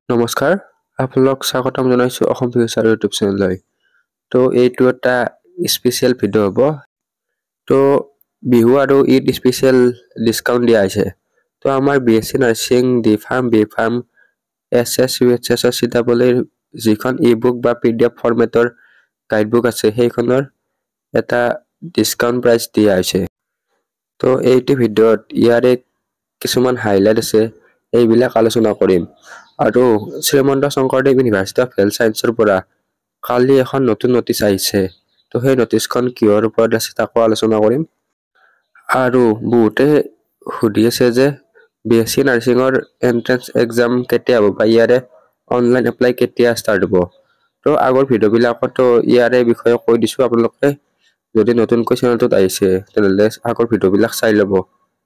নমস্কাৰ আপোনালোক স্বাগতম জনাইছো অসম ফিউচাৰ ইউটিউব চেনেললৈ। তো এইটো এটা স্পেচিয়েল ভিডিঅ' হ'ব। তো বিহু আৰু ঈদ স্পেচিয়েল ডিসকাউন্ট দিয়া হৈছে। তো আমাৰ BSc nursing D pharm B pharm SS UHS চিটাবলৰ যিখন ই-বুক বা পিডিএফ ফৰমেটৰ গাইডবুক আছে সেইখনৰ এটা ডিসকাউন্ট প্ৰাইচ দিয়া হৈছে। তো এইটো ভিডিঅ'ত ইয়াৰে কিছুমান হাইলাইট আছে এইবিলাক আলোচনা কৰিম। আৰু Srimanta Sankardev university of health সায়েন্সৰ পৰা কালি এখন নতুন নটিচ আহিছে। তো সেই নটিচখন কিহৰ ওপৰত আছে তাকো আলোচনা কৰিম। আৰু বহুতে সুধি আছে যে বিএসসি নাৰ্ছিঙৰ এন্ট্ৰেন্স এক্সাম কেতিয়া হ'ব বা ইয়াৰে অনলাইন এপ্লাই কেতিয়া ষ্টাৰ্ট হ'ব। তো আগৰ ভিডিঅ'বিলাকতো ইয়াৰে বিষয়ে কৈ দিছো, আপোনালোকে যদি নতুনকৈ চেনেলটোত আহিছে তেনেহ'লে আগৰ ভিডিঅ'বিলাক চাই ল'ব।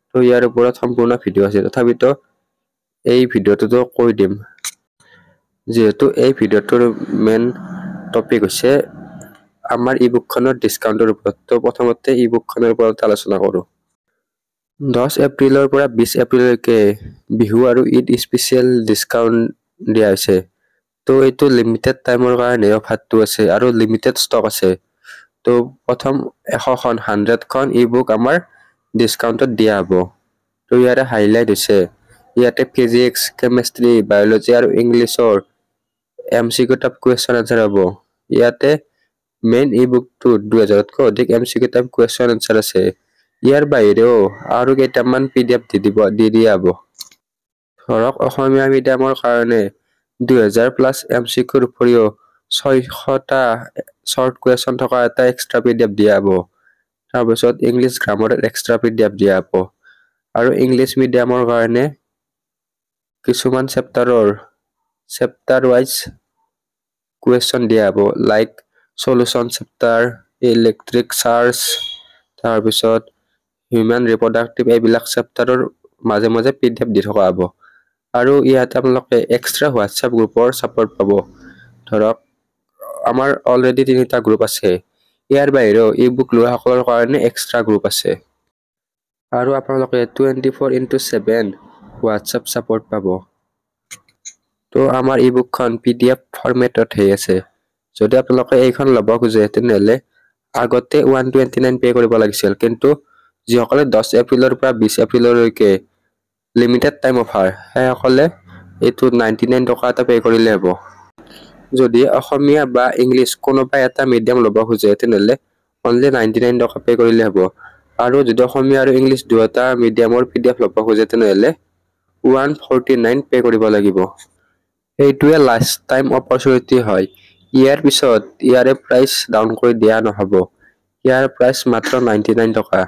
তো ইয়াৰ ওপৰত সম্পূৰ্ণ ভিডিঅ' আছে, তথাপিতো এই ভিডিঅ'টোতো কৈ দিম যেহেতু এই ভিডিঅ'টোৰ মেইন টপিক হৈছে আমাৰ ই-বুকখনৰ ডিসকাউন্টৰ ওপৰত। তো প্ৰথমতে ই-বুকখনৰ ওপৰত আলোচনা কৰোঁ। 10 এপ্ৰিলৰ পৰা 20 এপ্ৰিললৈকে বিহু আৰু ঈদ স্পেচিয়েল ডিসকাউন্ট দিয়া হৈছে। তো এইটো লিমিটেড টাইমৰ কাৰণে অফাৰটো আছে আৰু লিমিটেড ষ্টক আছে। তো প্ৰথম 100খন ই-বুক আমাৰ ডিসকাউন্টত দিয়া হ'ব। তো ইয়াৰে হাইলাইট হৈছে ইয়াতে ফিজিক্স, কেমিষ্ট্ৰি, বায়োলজি আৰু ইংলিছৰ MCQ টাইপ কুৱেশ্যন আনসাৰ হ'ব। ইয়াতে মেইন ই-বুকটো 2000তকৈ অধিক MCQ টাইপ কুৱেশ্যন আনসাৰ আছে। ইয়াৰ বাহিৰেও আৰু কেইটামান PDF দি দিয়া হ'ব। ধৰক অসমীয়া মিডিয়ামৰ কাৰণে 2000+ MCQৰ উপৰিও 600টা শৰ্ট কুৱেশ্যন থকা এটা এক্সট্ৰা PDF দিয়া হ'ব। তাৰপিছত ইংলিছ গ্ৰামাৰৰ এক্সট্ৰা PDF দিয়া হ'ব। আৰু ইংলিছ মিডিয়ামৰ কাৰণে কিছুমান চেপ্টাৰ ৱাইজ কুৱেশ্যন দিয়া হ'ব, like solution chapter, electric charge, তাৰপিছত হিউমেন ৰিপ্ৰডাক্টিভ, এইবিলাক চেপ্টাৰৰ মাজে মাজে PDF দি থকা হ'ব। আৰু ইয়াতে আপোনালোকে এক্সট্ৰা হোৱাটছএপ গ্ৰুপৰ ছাপোৰ্ট পাব। ধৰক আমাৰ অলৰেডি 3টা গ্ৰুপ আছে। ইয়াৰ বাহিৰেও ই-বুক লোৱাসকলৰ কাৰণে এক্সট্ৰা গ্ৰুপ আছে। আৰু আপোনালোকে 24/7 হোৱাটছএপ ছাপোৰ্ট পাব। তো আমাৰ ই-বুকখন PDF ফৰমেটত হৈ আছে। যদি আপোনালোকে এইখন ল'ব খোজে তেনেহ'লে আগতে 129 পে কৰিব লাগিছিল, কিন্তু যিসকলে 10 এপ্ৰিলৰ পৰা 20 এপ্ৰিললৈকে লিমিটেড টাইম অফাৰ সেইসকলে এইটো 99 টকা এটা পে কৰিলে হ'ব। যদি অসমীয়া বা ইংলিছ কোনোবা এটা মিডিয়াম ল'ব খোজে তেনেহ'লে অনলি 99 টকা পে কৰিলে হ'ব। আৰু যদি অসমীয়া আৰু ইংলিছ দুয়োটা মিডিয়ামৰ PDF ল'ব খোজে তেনেহ'লে 149 পে কৰিব লাগিব। এইটোৱে লাষ্ট টাইম অপৰচুনিটি হয়। ইয়াৰ পিছত ইয়াৰে প্ৰাইচ ডাউন কৰি দিয়া নহ'ব। ইয়াৰ প্ৰাইচ মাত্ৰ 99 টকা।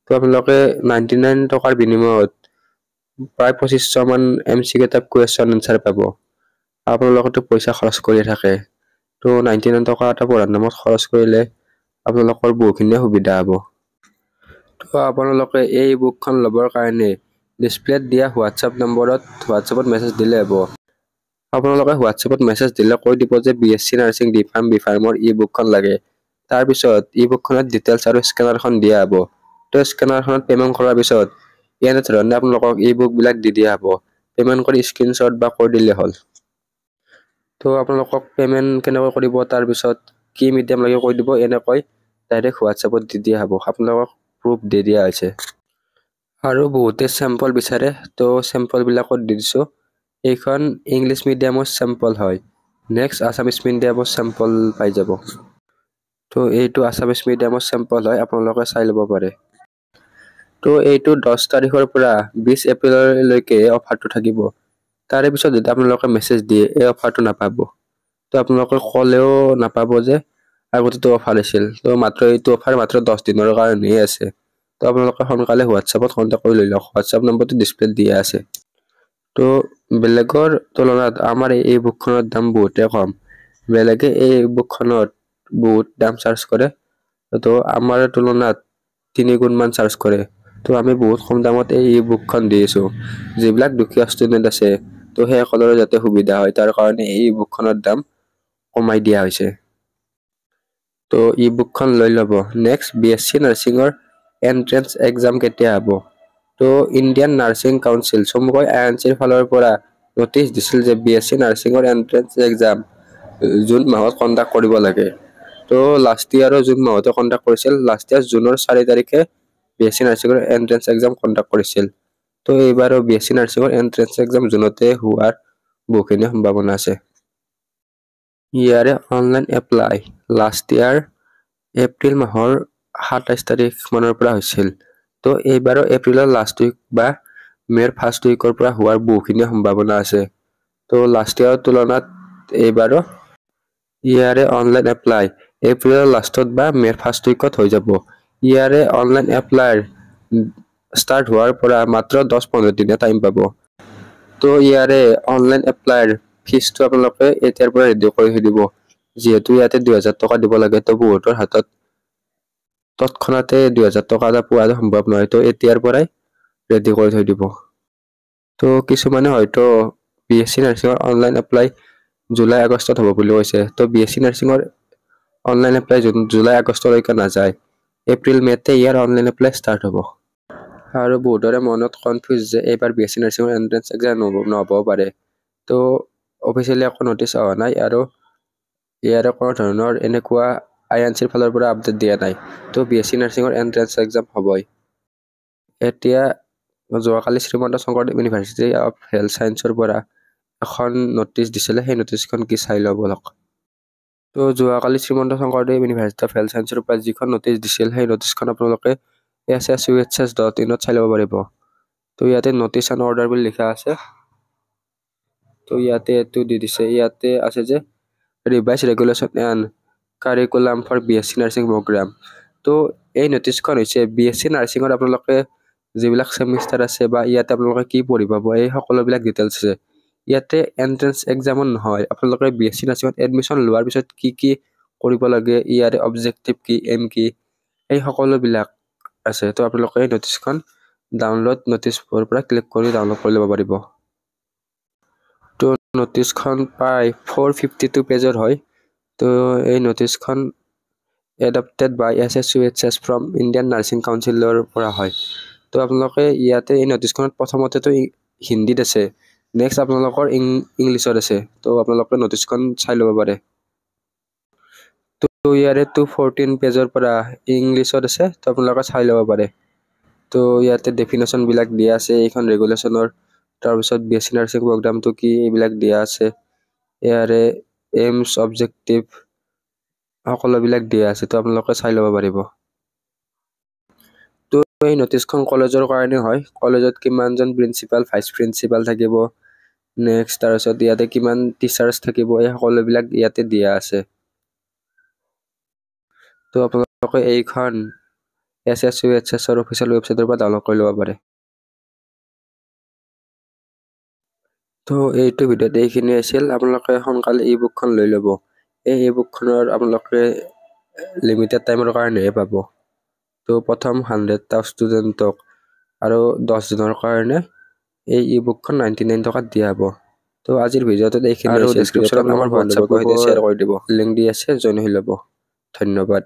তো আপোনালোকে 99 টকাৰ বিনিময়ত প্ৰায় 2500 মান MCQ টাইপ কুৱেশ্যন আনসাৰ পাব। আপোনালোকেতো পইচা খৰচ কৰি থাকে, তো 99 টকা এটা পঢ়াৰ নামত খৰচ কৰিলে আপোনালোকৰ বহুখিনিয়ে সুবিধা হ'ব। তো আপোনালোকে এই বুকখন ল'বৰ কাৰণে ডিসপ্লেত দিয়া হোৱাটছএপ নম্বৰত হোৱাটছএপত মেছেজ দিলে হ'ব। আপোনালোকে হোৱাটছএপত মেছেজ দিলে কৈ দিব যে BSc nursing D pharm B ফাৰ্মৰ ই-বুকখন লাগে। তাৰপিছত ই-বুকখনত ডিটেইলছ আৰু স্কেনাৰখন দিয়া হ'ব। তো স্কেনাৰখনত পেমেন্ট কৰাৰ পিছত এনে ধৰণে আপোনালোকক ই-বুকবিলাক দি দিয়া হ'ব। পেমেন্ট কৰি স্ক্ৰীনশ্বট বা কৈ দিলে হ'ল। তো আপোনালোকক পেমেন্ট কেনেকৈ কৰিব, তাৰপিছত কি মিডিয়াম লাগে কৈ দিব, এনেকৈ ডাইৰেক্ট হোৱাটছএপত দি দিয়া হ'ব। আপোনালোকক প্ৰুফ দি দিয়া হৈছে। আৰু বহুতে চেম্পল বিচাৰে, তো চেম্পলবিলাকত দি দিছোঁ। এইখন ইংলিছ মিডিয়ামৰ চেম্পল হয়। নেক্সট আছামিছ মিডিয়ামৰ চেম্পল পাই যাব। তো এইটো আছামিছ মিডিয়ামৰ চেম্পল হয়, আপোনালোকে চাই ল'ব পাৰে। তো এইটো 10 তাৰিখৰ পৰা 20 এপ্ৰিললৈকে অফাৰটো থাকিব। তাৰে পিছত যদি আপোনালোকে মেছেজ দিয়ে এই অফাৰটো নাপাব। তো আপোনালোকে ক'লেও নাপাব যে আগতেতো অফাৰ আছিল। তো মাত্ৰ এইটো অফাৰ মাত্ৰ 10 দিনৰ কাৰণেহে আছে। তো আপোনালোকে সোনকালে হোৱাটছএপত কণ্টেক্ট কৰি লৈ লওক। হোৱাটছএপ নম্বৰটো ডিসপ্লেত দিয়া আছে। তো বেলেগৰ তুলনাত আমাৰ এই বুকখনৰ দাম বহুতে কম। বেলেগে এই বুকখনত বহুত দাম চাৰ্জ কৰে, তো আমাৰ তুলনাত 3 গুণ মান চাৰ্জ কৰে। তো আমি বহুত কম দামত এই বুকখন দি আছো। যিবিলাক দুখীয়া ষ্টুডেন্ট আছে তো সেইসকলৰ যাতে সুবিধা হয় তাৰ কাৰণে এই বুকখনৰ দাম কমাই দিয়া হৈছে। তো ই-বুকখন লৈ ল'ব। নেক্সট বিএসসি নাৰ্ছিঙৰ এন্ট্ৰেন্স এক্সাম কেতিয়া হ'ব। তো ইণ্ডিয়ান নাৰ্ছিং কাউন্সিল চমুকৈ INC ৰ ফালৰ পৰা নটিচ দিছিল যে BSc নাৰ্ছিঙৰ এন্ট্ৰেন্স এক্সাম জুন মাহত কণ্ডাক্ট কৰিব লাগে। তো লাষ্ট ইয়াৰো জুন মাহতে কণ্ডাক্ট কৰিছিল। লাষ্ট ইয়াৰ জুনৰ 4 তাৰিখে BSc নাৰ্ছিঙৰ এন্ট্ৰেন্স এক্সাম কণ্ডাক্ট কৰিছিল। তো এইবাৰো BSc নাৰ্ছিঙৰ এন্ট্ৰেন্স এক্সাম জুনতে হোৱাৰ বহুখিনি সম্ভাৱনা আছে। ইয়াৰে online apply last year April মাহৰ 27 তাৰিখ মানৰ পৰা হৈছিল। তো এইবাৰো এপ্ৰিলৰ লাষ্ট উইক বা মেৰ ফাৰ্ষ্ট উইকৰ পৰা হোৱাৰ বহুখিনি সম্ভাৱনা আছে। তো লাষ্ট ইয়াৰৰ তুলনাত এইবাৰো ইয়াৰে অনলাইন এপ্লাই এপ্ৰিলৰ লাষ্টত বা মেৰ ফাৰ্ষ্ট উইকত হৈ যাব। ইয়াৰে অনলাইন এপ্লাইৰ ষ্টাৰ্ট হোৱাৰ পৰা মাত্ৰ 10-15 দিনে টাইম পাব। তো ইয়াৰে অনলাইন এপ্লাইৰ ফিজটো আপোনালোকে এতিয়াৰ পৰা ৰেডি কৰি থৈ দিব। যিহেতু ইয়াতে 2000 টকা দিব লাগে, তো বহুতৰ হাতত তৎক্ষণাতে 2000 টকা এটা পোৱা সম্ভৱ নহয়। তো এতিয়াৰ পৰাই ৰেডি কৰি থৈ দিব। তো কিছুমানে হয়তো BSc নাৰ্ছিঙৰ অনলাইন এপ্লাই জুলাই আগষ্টত হ'ব বুলি কৈছে। তো BSc নাৰ্ছিঙৰ অনলাইন এপ্লাই জুলাই আগষ্টলৈকে নাযায়, এপ্ৰিল মেতে ইয়াৰ অনলাইন এপ্লাই ষ্টাৰ্ট হ'ব। আৰু বহুতৰে মনত কনফিউজ যে এইবাৰ BSc নাৰ্ছিঙৰ এন্ট্ৰেন্স এক্সাম নহ'ব পাৰে। তো অফিচিয়েলি একো নটিচ অহা নাই আৰু ইয়াৰে কোনো ধৰণৰ এনেকুৱা INCৰ ফালৰ পৰা আপডেট দিয়া নাই। তো BSc নাৰ্ছিঙৰ এন্ট্ৰেন্স এক্সাম হ'বই। এতিয়া যোৱাকালি Srimanta Sankardev university of health ছায়েন্সৰ পৰা এখন নটিচ দিছিলে, সেই নটিচখন কি চাই লওক বলক। তো যোৱাকালি Srimanta Sankardev university of health ছায়েন্সৰ পৰা যিখন নটিচ দিছিল, সেই নটিচখন আপোনালোকে SSUHS.in চাই ল'ব পাৰিব। তো ইয়াতে নটিচ এণ্ড অৰ্ডাৰ বুলি লিখা আছে। তো ইয়াতে এইটো দি দিছে, ইয়াতে আছে যে revise regulation and curriculum for BSc nursing program. তো এই নটিচখন হৈছে BSc নাৰ্ছিঙৰ আপোনালোকে যিবিলাক ছেমিষ্টাৰ আছে বা ইয়াতে আপোনালোকে কি পঢ়ি পাব, এই সকলোবিলাক ডিটেইলছ আছে। ইয়াতে এন্ট্ৰেন্স এক্সামত নহয়, আপোনালোকে BSc নাৰ্ছিঙত এডমিশ্যন লোৱাৰ পিছত কি কি কৰিব লাগে, ইয়াৰে অবজেক্টিভ কি, এম কি, এই সকলোবিলাক আছে। তো আপোনালোকে এই নটিচখন ডাউনলোড নটিচৰ পৰা ক্লিক কৰি ডাউনলোড কৰি ল'ব পাৰিব। তো নটিচখন প্ৰায় 452 পেজৰ হয়। তো এই নটিচখন adopted by SSUHS from Indian nursing কাউন্সিলৰ পৰা হয়। তো আপোনালোকে ইয়াতে এই নটিচখনত প্ৰথমতেতো হিন্দীত আছে, নেক্সট আপোনালোকৰ ইংলিছত আছে। তো আপোনালোকে নটিচখন চাই ল'ব পাৰে। তো ইয়াৰে 214 পেজৰ পৰা ইংলিছত আছে, তো আপোনালোকে চাই ল'ব পাৰে। তো ইয়াতে ডেফিনেশ্যনবিলাক দিয়া আছে এইখন ৰেগুলেশ্যনৰ, তাৰপিছত BSc নাৰ্ছিং প্ৰগ্ৰামটো কি এইবিলাক দিয়া আছে, ইয়াৰে এইমছ অবজেক্টিভ সকলোবিলাক দিয়া আছে। তো আপোনালোকে চাই ল'ব পাৰিব। তো এই নটিচখন কলেজৰ কাৰণে হয়, কলেজত কিমানজন প্ৰিন্সিপাল ভাইচ প্ৰিন্সিপাল থাকিব, নেক্সট তাৰপিছত ইয়াতে কিমান টিচাৰ্ছ থাকিব, এই সকলোবিলাক ইয়াতে দিয়া আছে। তো আপোনালোকে এইখন SSUHSৰ অফিচিয়েল ৱেবছাইটৰ পৰা ডাউনলোড কৰি ল'ব পাৰে। তো এইটো ভিডিঅ'ত এইখিনি আছিল। আপোনালোকে সোনকালে ই বুকখন লৈ ল'ব। এই বুকখনৰ আপোনালোকে লিমিটেড টাইমৰ কাৰণেহে পাব। তো প্ৰথম 100টা ষ্টুডেণ্টক আৰু 10 দিনৰ কাৰণে এই ই বুকখন 99 টকাত দিয়া হ'ব। তো আজিৰ ভিডিঅ'টোত এইখিনি আছিল। ডিছক্ৰিপশ্যনত আমাৰ হোৱাটছআপ গ্ৰুপৰ শ্বেয়াৰ কৰি দিব, লিংক দি আছে, জইন হৈ ল'ব। ধন্যবাদ।